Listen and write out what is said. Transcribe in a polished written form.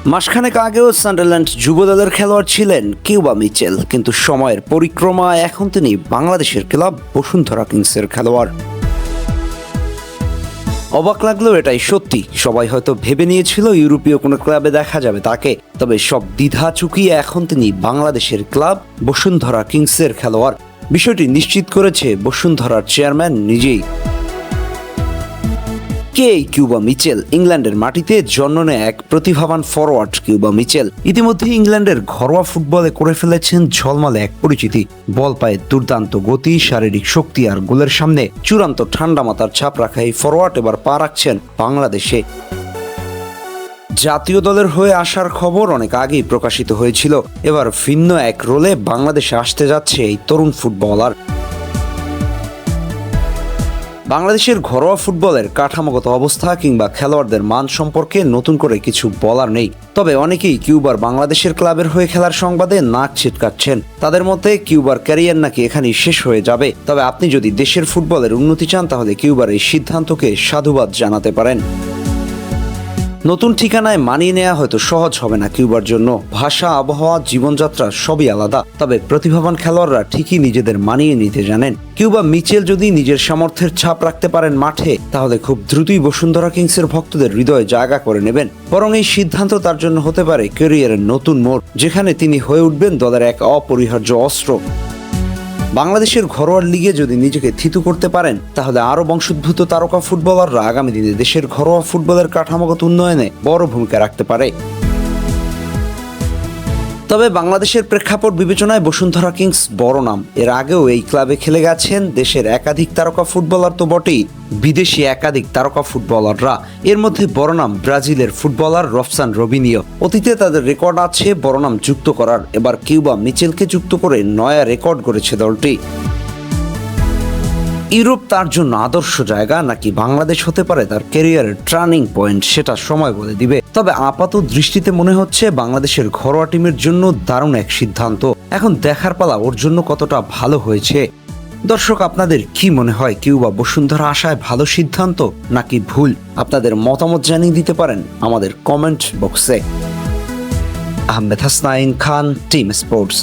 মাসখানেক আগেও সান্ডারল্যান্ড যুব দলের খেলোয়াড় ছিলেন কিউবা মিচেল, কিন্তু সময়ের পরিক্রমায় এখন তিনি বাংলাদেশের ক্লাব বসুন্ধরা কিংসের খেলোয়াড়। অবাক লাগলেও এটাই সত্যি। সবাই হয়তো ভেবে নিয়েছিল ইউরোপীয় কোনো ক্লাবে দেখা যাবে তাকে, তবে সব দ্বিধা চুকিয়ে এখন তিনি বাংলাদেশের ক্লাব বসুন্ধরা কিংসের খেলোয়াড়। বিষয়টি নিশ্চিত করেছে বসুন্ধরার চেয়ারম্যান নিজেই। কে এই কিউবা মিচেল? ইংল্যান্ডের মাটিতে জন্ম নেয় এক প্রতিভাবান ফরওয়ার্ড কিউবা মিচেল ইতিমধ্যে ইংল্যান্ডের ঘরোয়া ফুটবলে করে ফেলেছেন ঝলমলে এক পরিচিতি। বল পায়ে দুর্দান্ত গতি, শারীরিক শক্তি আর গোলের সামনে চূড়ান্ত ঠান্ডা মাথার ছাপ রাখা এই ফরওয়ার্ড এবার পা রাখছেন বাংলাদেশে। জাতীয় দলের হয়ে আসার খবর অনেক আগেই প্রকাশিত হয়েছিল। এবার ভিন্ন এক রোলে বাংলাদেশে আসতে যাচ্ছে এই তরুণ ফুটবলার। বাংলাদেশের ঘরোয়া ফুটবলের কাঠামোগত অবস্থা কিংবা খেলোয়াড়দের মান সম্পর্কে নতুন করে কিছু বলার নেই, তবে অনেকেই কিউবার বাংলাদেশের ক্লাবের হয়ে খেলার সংবাদে নাক ছিটকাচ্ছেন। তাদের মতে কিউবার ক্যারিয়ার নাকি এখানেই শেষ হয়ে যাবে। তবে আপনি যদি দেশের ফুটবলের উন্নতি চান তাহলে কিউবার এই সিদ্ধান্তকে সাধুবাদ জানাতে পারেন। নতুন ঠিকানায় মানিয়ে নেওয়া হয়তো সহজ হবে না কিউবার জন্য। ভাষা, আবহাওয়া, জীবনযাত্রা সবই আলাদা, তবে প্রতিভাবান খেলোয়াড়রা ঠিকই নিজেদের মানিয়ে নিতে জানেন। কিউবা মিচেল যদি নিজের সামর্থ্যের ছাপ রাখতে পারেন মাঠে, তাহলে খুব দ্রুতই বসুন্ধরা কিংসের ভক্তদের হৃদয়ে জায়গা করে নেবেন। বরং এই সিদ্ধান্ত তার জন্য হতে পারে ক্যারিয়ারের নতুন মোড়, যেখানে তিনি হয়ে উঠবেন দলের এক অপরিহার্য অস্ত্র। বাংলাদেশের ঘরোয়া লিগে যদি নিজেকে থিতু করতে পারেন, তাহলে আরও বংশোদ্ভূত তারকা ফুটবলাররা আগামী দিনে দেশের ঘরোয়া ফুটবলের কাঠামোগত উন্নয়নে বড় ভূমিকা রাখতে পারে। তবে বাংলাদেশের প্রেক্ষাপট বিবেচনায় বসুন্ধরা কিংস বড় নাম। এর আগেও এই ক্লাবে খেলে গেছেন দেশের একাধিক তারকা ফুটবলার তো বটেই, বিদেশি একাধিক তারকা ফুটবলাররা। এর মধ্যে বড় নাম ব্রাজিলের ফুটবলার রফসান রবিনিও। অতীতে তাদের রেকর্ড আছে বড় নাম যুক্ত করার। এবার কিউবা মিচেলকে যুক্ত করে নয়া রেকর্ড গড়েছে দলটি। ইউরোপ তার জন্য আদর্শ জায়গা নাকি বাংলাদেশ হতে পারে তার ক্যারিয়ারের টার্নিং পয়েন্ট, সেটা সময় বলে দিবে। তবে আপাত দৃষ্টিতে মনে হচ্ছে বাংলাদেশের ঘরোয়া টিমের জন্য দারুণ এক সিদ্ধান্ত। এখন দেখার পালা ওর জন্য কতটা ভালো হয়েছে। দর্শক, আপনাদের কি মনে হয়, কিউবা বসুন্ধরা আসায় ভালো সিদ্ধান্ত নাকি ভুল? আপনাদের মতামত জানিয়ে দিতে পারেন আমাদের কমেন্ট বক্সে। আহমেদ হাসনাইন খান, টিম স্পোর্টস।